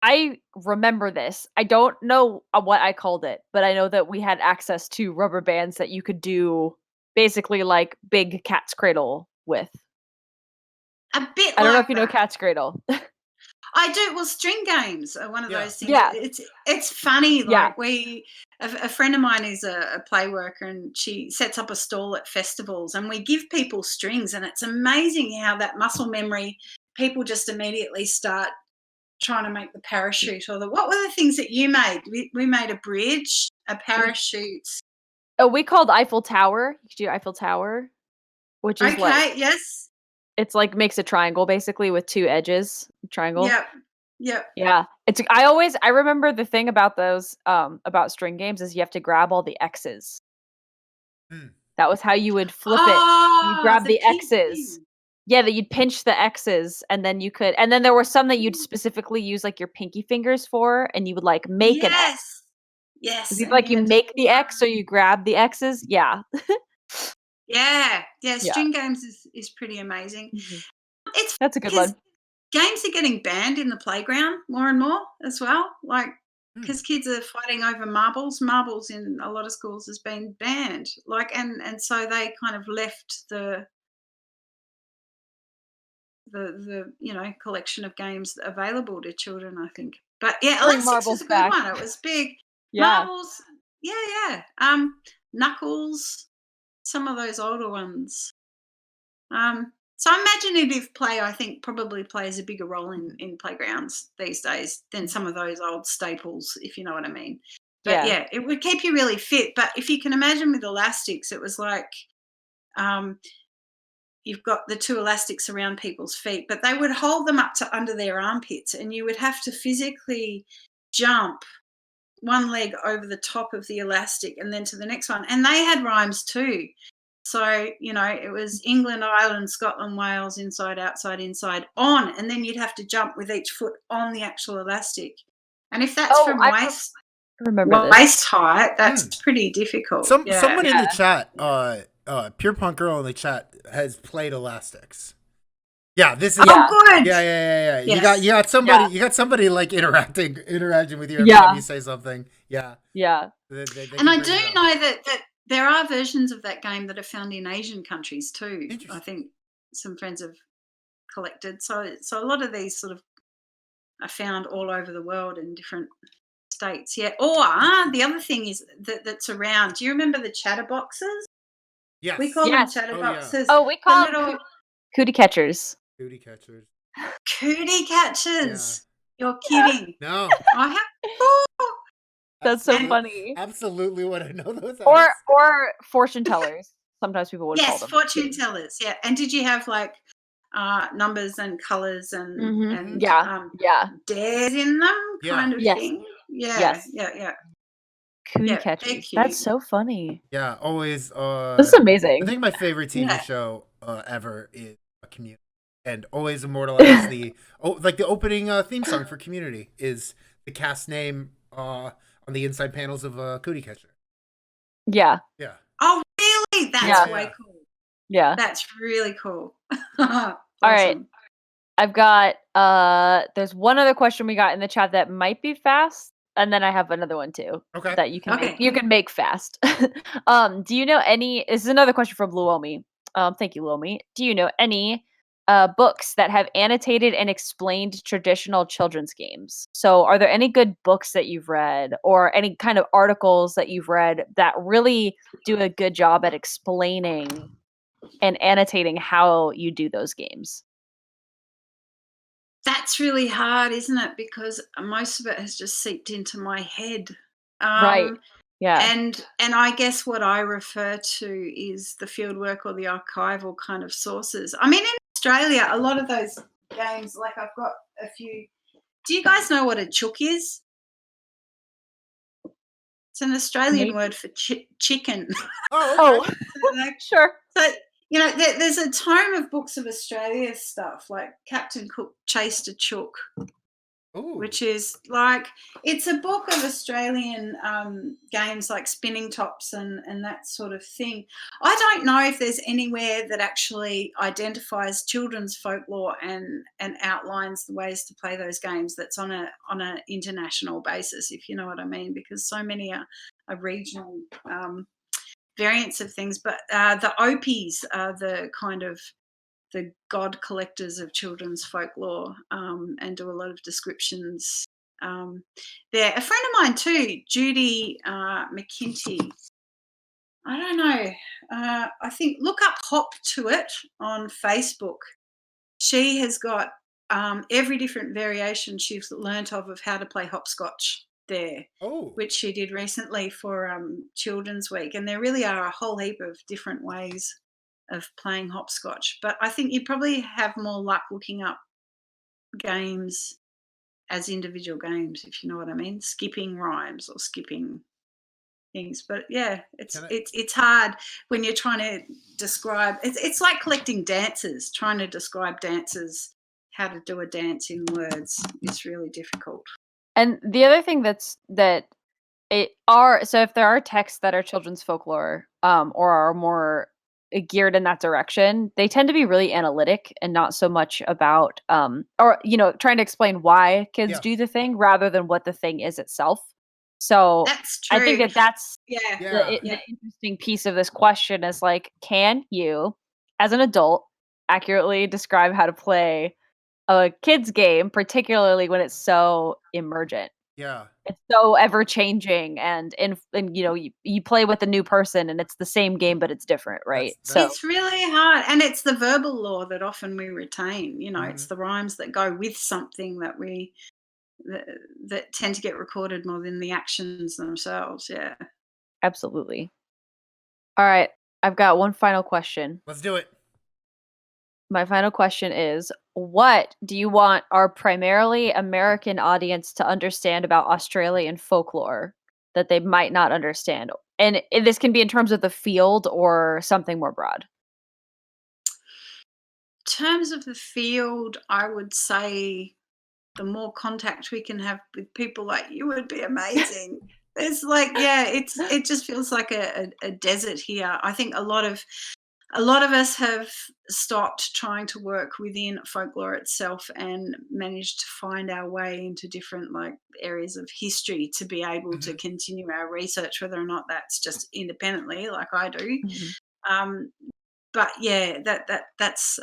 I remember this. I don't know what I called it, but I know that we had access to rubber bands that you could do basically like big cat's cradle with. A bit. I don't know if you know cat's cradle. I do. Well, string games are one of those things. Yeah. It's funny. Like a friend of mine is a play worker, and she sets up a stall at festivals, and we give people strings, and it's amazing how that muscle memory, people just immediately start trying to make the parachute or what were the things that you made? We made a bridge, a parachute. Oh, we called Eiffel Tower. You could do Eiffel Tower, which is yes. It's like makes a triangle basically with two edges. Triangle. Yep. Yeah. I remember the thing about those about string games is you have to grab all the X's. That was how you would flip it. You grab the X's. Yeah, that you'd pinch the X's and then you could, and then there were some that you'd specifically use like your pinky fingers for, and you would like make an X. Yes. You make the X, so you grab the X's. Yeah. Yeah. String games is pretty amazing. That's a good one. Games are getting banned in the playground more and more as well, like because kids are fighting over marbles. Marbles in a lot of schools has been banned, like, and so they kind of left the collection of games available to children, I think. But yeah, elastics was a good one. It was big. Marbles. Yeah. Knuckles. Some of those older ones. So imaginative play, I think, probably plays a bigger role in playgrounds these days than some of those old staples, if you know what I mean. But yeah, it would keep you really fit. But if you can imagine with elastics, it was like you've got the two elastics around people's feet, but they would hold them up to under their armpits, and you would have to physically jump one leg over the top of the elastic and then to the next one. And they had rhymes too. So, it was England, Ireland, Scotland, Wales, inside, outside, inside, on. And then you'd have to jump with each foot on the actual elastic. And if that's from waist height, that's pretty difficult. Someone in the chat, Pure Punk Girl in the chat has played elastics. Yeah, this is good. Yeah. Yes. You got somebody like interacting with you every time you say something. Yeah. Yeah. And I do know that there are versions of that game that are found in Asian countries too. I think some friends have collected. So a lot of these sort of are found all over the world in different states. Yeah. Or the other thing is that's around. Do you remember the chatterboxes? Yes. We call them chatterboxes. We call them cootie catchers. Cootie catchers. Cootie catchers. Yeah. You're kidding. No. I have. That's so funny. Absolutely what I know those are. Or fortune tellers. Sometimes people would call them. Yes, fortune tellers. Yeah. And did you have like numbers and colours and dares in them kind of thing? Yeah. Cootie catchers. That's so funny. Yeah, always. This is amazing. I think my favorite TV show ever is Community, and always immortalize the opening theme song for Community is the cast name on the inside panels of Cootie Catcher. Yeah. Yeah. Oh, really? That's way cool. Yeah. That's really cool. Awesome. All right. I've got there's one other question we got in the chat that might be fast. and then I have another one too Okay. that you can Okay. make fast. Do you know any? This is another question from Luomi. Thank you, Luomi. Do you know any books that have annotated and explained traditional children's games? So, are there any good books that you've read, or any kind of articles that you've read that really do a good job at explaining and annotating how you do those games? That's really hard, isn't it? Because most of it has just seeped into my head. Right. Yeah. And I guess what I refer to is the fieldwork or the archival kind of sources. I mean, in Australia, a lot of those games, like I've got a few. Do you guys know what a chook is? It's an Australian Maybe. word for chicken. Oh, okay. Oh, sure. So, there's a tome of books of Australia stuff, like Captain Cook chased a chook, Ooh. which is like, it's a book of Australian games like spinning tops and that sort of thing. I don't know if there's anywhere that actually identifies children's folklore and outlines the ways to play those games that's on a international basis, if you know what I mean, because so many are regional variants of things. But the Opis are the kind of the god collectors of children's folklore, and do a lot of descriptions. There, a friend of mine too, Judy McKinty. I don't know. I think look up Hop to It on Facebook. She has got every different variation she's learnt of how to play hopscotch there, Oh. which she did recently for Children's Week. And there really are a whole heap of different ways of playing hopscotch. But I think you probably have more luck looking up games as individual games, if you know what I mean, skipping rhymes or skipping things. But yeah, Can I- it's hard when you're trying to describe. It's like collecting dances, trying to describe dances, how to do a dance in words. It's really difficult. And the other thing so if there are texts that are children's folklore, or are more geared in that direction, they tend to be really analytic and not so much about, or trying to explain why kids Yeah. do the thing rather than what the thing is itself. So That's true. I think that's Yeah. Yeah. the interesting piece of this question is like, can you, as an adult, accurately describe how to play a kid's game, particularly when it's so emergent? Yeah. It's so ever changing, and you play with a new person, and it's the same game, but it's different, right? That's- It's really hard, and it's the verbal law that often we retain. It's Mhm. the rhymes that go with something that tend to get recorded more than the actions themselves. Yeah. Absolutely. All right, I've got one final question. Let's do it. My final question is, what do you want our primarily American audience to understand about Australian folklore that they might not understand? And this can be in terms of the field or something more broad. In terms of the field, I would say the more contact we can have with people like you would be amazing. It's like, yeah, it just feels like a desert here. I think a lot of us have stopped trying to work within folklore itself and managed to find our way into different like areas of history to be able to continue our research, whether or not that's just independently like I do. Mhm. But yeah, that's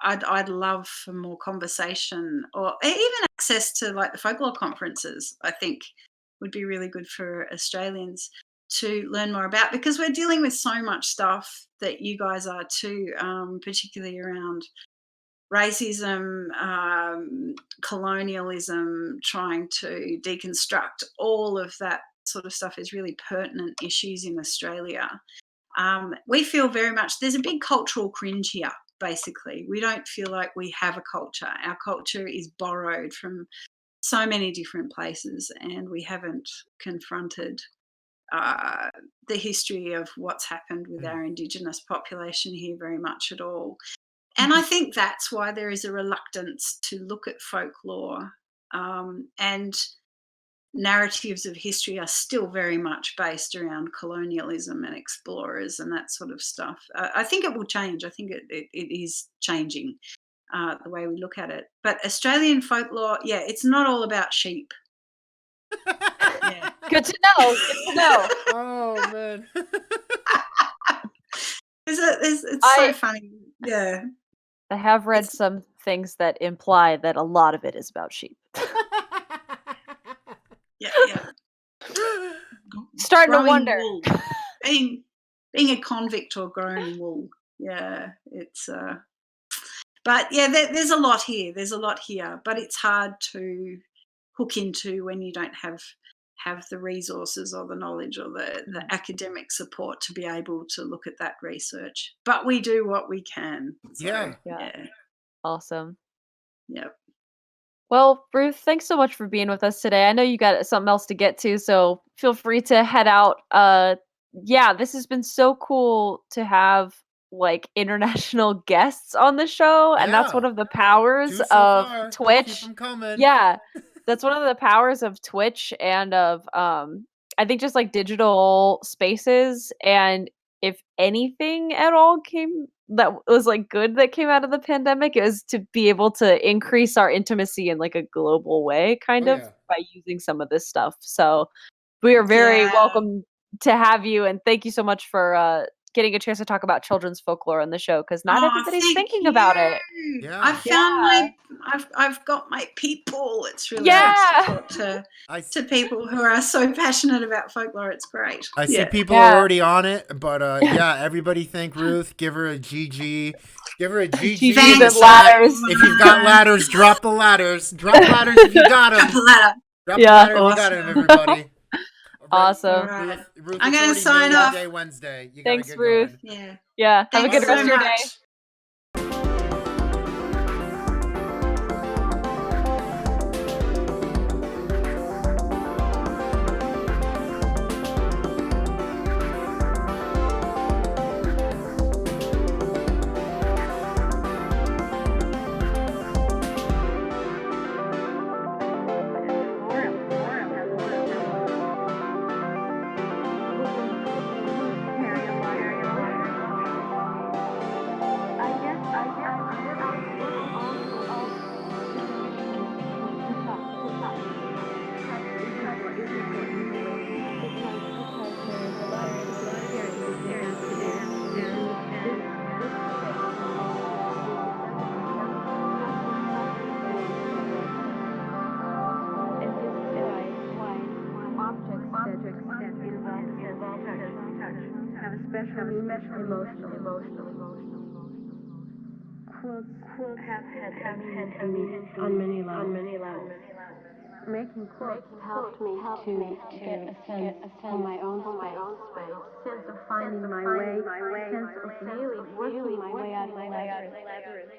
I'd love for more conversation or even access to like the folklore conferences. I think would be really good for Australians to learn more about, because we're dealing with so much stuff that you guys are too, particularly around racism, colonialism, trying to deconstruct all of that sort of stuff is really pertinent issues in Australia. We feel very much there's a big cultural cringe here. Basically, we don't feel like we have a culture. Our culture is borrowed from so many different places, and we haven't confronted the history of what's happened with our Indigenous population here very much at all. And I think that's why there is a reluctance to look at folklore, and narratives of history are still very much based around colonialism and explorers and that sort of stuff. I think it will change. I think it is changing. the way we look at it. But Australian folklore, yeah, it's not all about sheep. Yeah. Good to know. Good to know. Oh man. It's so I funny. Yeah. I have read It's some things that imply that a lot of it is about sheep. yeah, yeah. Starting to Growing wonder. wool. Being a convict or growing wool. Yeah, it's but yeah, there's a lot here. There's a lot here, but it's hard to hook into when you don't have the resources or the knowledge or the academic support to be able to look at that research. But we do what we can. So Yeah. Yeah. yeah, Awesome. yep. Well, Ruth, thanks so much for being with us today. I know you got something else to get to, so feel free to head out. Yeah, this has been so cool to have like international guests on the show, and that's one Yeah. of the powers 2 so of far. Keep Twitch. them coming. Yeah, that's one of the powers of Twitch and of I think just like digital spaces. And if anything at all came that was like good that came out of the pandemic, it was to be able to increase our intimacy in like a global way, kind Oh of yeah. by using some of this stuff. So we are very Yeah. welcome to have you, and thank you so much for getting a chance to talk about children's folklore on the show, because not Oh, everybody's thank thinking about it. you. Yeah. I found Yeah. I've got my people. It's really Yeah. nice to talk to I s- to people who are so passionate about folklore. It's great. I see Yeah. people Yeah. are already on it, but yeah, everybody thank Ruth. Give her a GG. Give her a GG in the GGs and chat. ladders. If you've got ladders, drop the ladders. Drop ladders if you got Drop them. the ladder. Drop Yeah. the ladder if you got them, Awesome. everybody. All right, Awesome. All right. Ruth, I'm it's gonna already sign Know Your off. Day Wednesday. You gotta Thanks, get Ruth. going. Yeah. Yeah. Have a Thanks good so rest of your day. much. Quilts have had a meaning on many levels. Making quilts helped me to get a sense of my own space, sense of finding my way, sense of really working my way out of the labyrinth.